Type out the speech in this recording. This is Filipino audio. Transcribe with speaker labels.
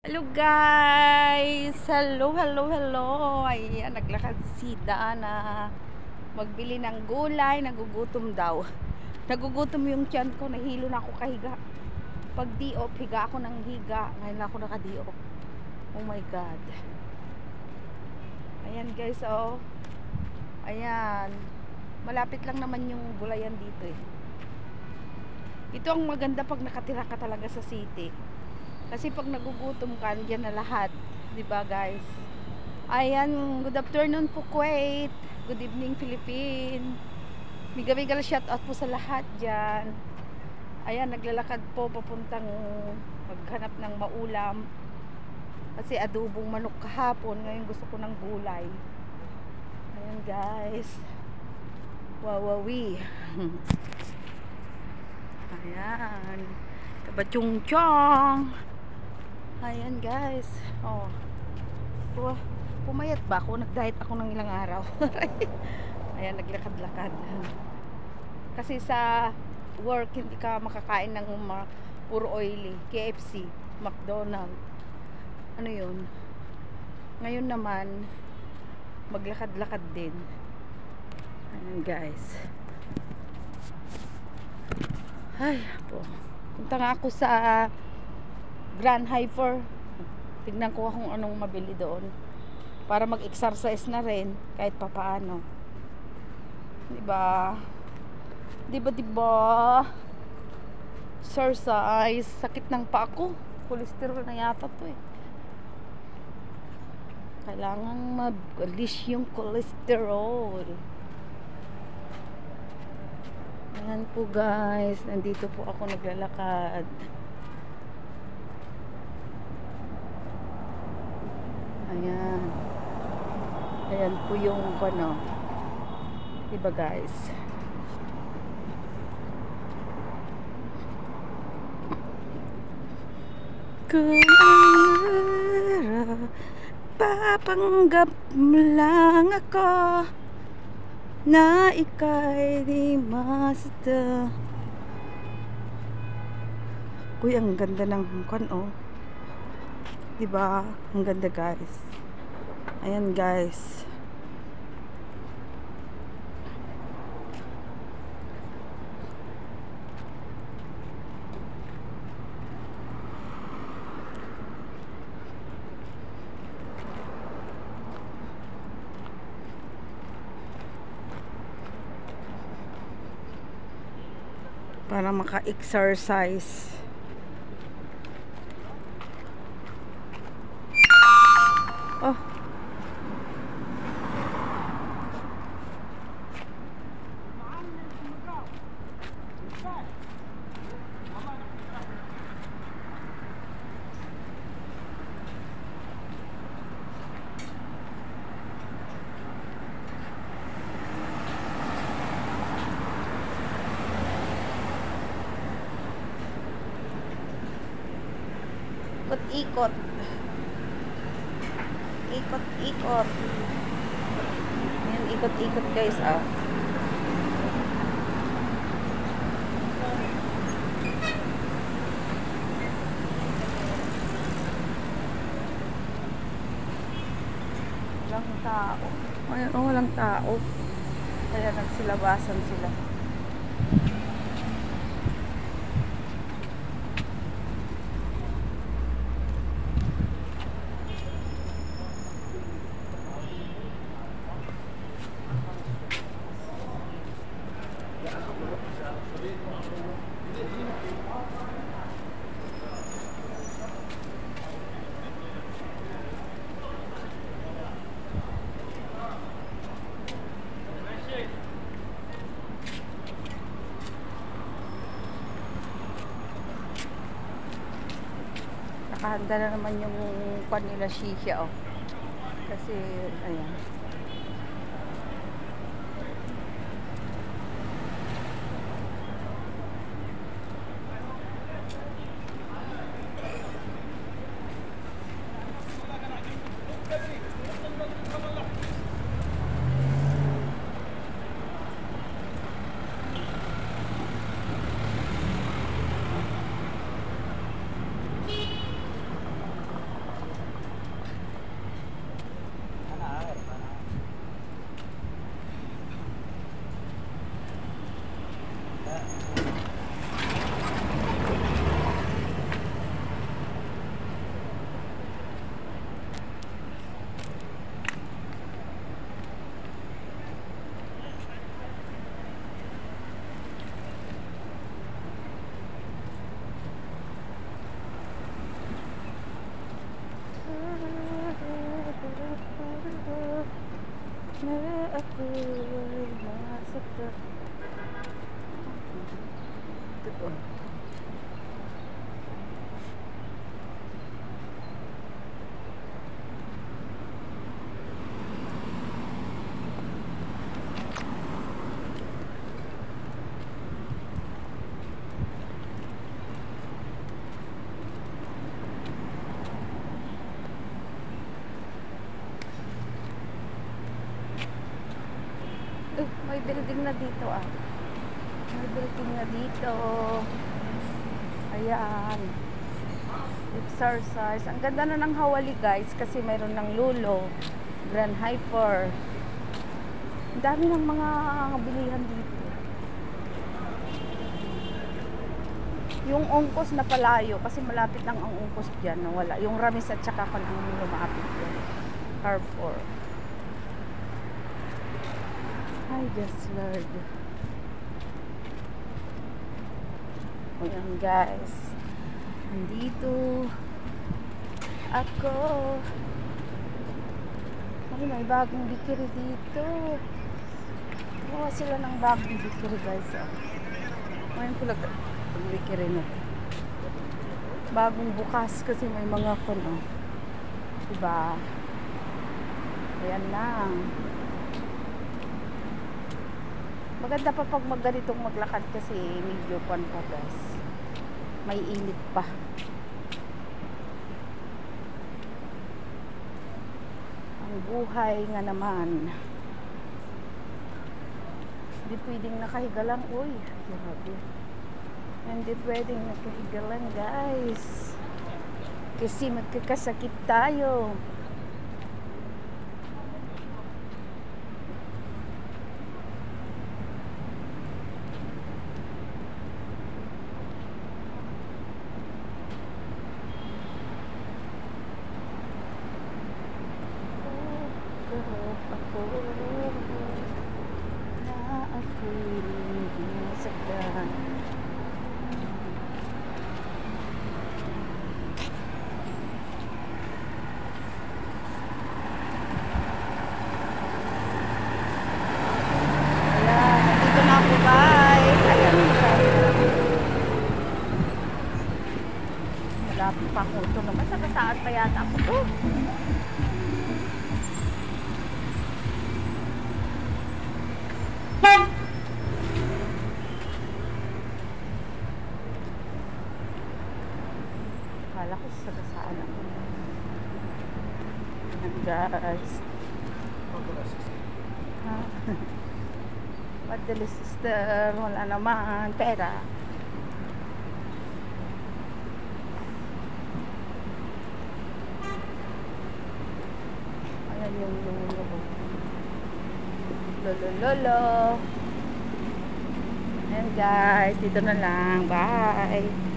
Speaker 1: Hello guys! Hello. Ayan, naglakad si Dana. Magbili ng gulay, nagugutom daw. Nagugutom yung tiyan ko, nahilo na ako kahiga. Pag di-off, higa ako ng higa. Ngayon ako naka-di-off. Oh my God. Ayan guys, oh. Ayan. Malapit lang naman yung gulayan dito eh. Ito ang maganda pag nakatira ka talaga sa city. Kasi pag nagugutom ka, diyan na lahat. Diba guys? Ayan, good afternoon po Kuwait. Good evening Philippines. Miga-miga shout out po sa lahat dyan. Ayan, naglalakad po papuntang maghanap ng maulam. Kasi adobong manok kahapon. Ngayon gusto ko ng gulay. Ayan guys. Wawawi. Ayan. Kabatyong-tyong. Ayan guys. Oh. Pumayat ba ako? Nag-diet ako ng ilang araw. Ayan, naglakad-lakad. Kasi sa work hindi ka makakain ng puro oily. KFC, McDonald's. Ano yun? Ngayon naman maglakad-lakad din. Ayan guys. Ay po. Punta nga ako sa Grand Hyper. Tignan ko kung anong mabili doon para mag-exercise na rin kahit papaano. Diba? Diba? Exercise. Sakit ng paa ko. Cholesterol na yata to eh. Kailangan mag-alis yung cholesterol. Ayan po guys. Nandito po ako naglalakad. Ayan. Ayan po yung ano. Diba guys? Kung papanggap mo lang ako na ika'y di masada. Uy, ang ganda ng kan oh. Diba? Ang ganda guys. Ayan guys. Para maka-exercise. Oh. Ikot-ikot. Ikot-ikot. Ayan, ikot-ikot guys, ah. Walang tao. Ayan, oh, walang tao. Kaya nagsilabasan sila. Nakahanda na naman yung pan nila shisha, oh. Kasi ayan. ako'y masaktan. Ito. May building na dito ah. May building na dito. Ayan. Exercise. Ang ganda na ng Hawali guys kasi mayroon ng Lulo, Grand Hyper. Ang dami ng mga bilihan dito. Yung Ongkos na palayo kasi malapit lang ang Ongkos dyan. Wala. Yung Ramis at saka pa lang lumapit dyan. Carrefour. Ay, just Lord. Ayan guys. Nandito ako. Ay, may bagong bikiri dito. Gawa sila ng bagong bikiri guys. Ngayon ko lang bikiri na. Bagong bukas kasi may mga kono. Diba? Ayan lang. Maganda pa pag ganitong maglakad kasi medyo pan pa guys. May init pa. Ang buhay nga naman. Hindi pwedeng nakahiga lang. Uy, grabe. Hindi pwedeng nakahiga lang guys. Kasi magkakasakit tayo. Na ako'y nasaktan. Ayan, nandito na ako guys. Ayan, malapit pa ako ito naman. Saan pa yata ako to? Akala ko saan ako. Ayan guys. Ha? Padali sister. Wala naman pera. Ayan yung lolo. Ayan guys. Dito na lang. Bye.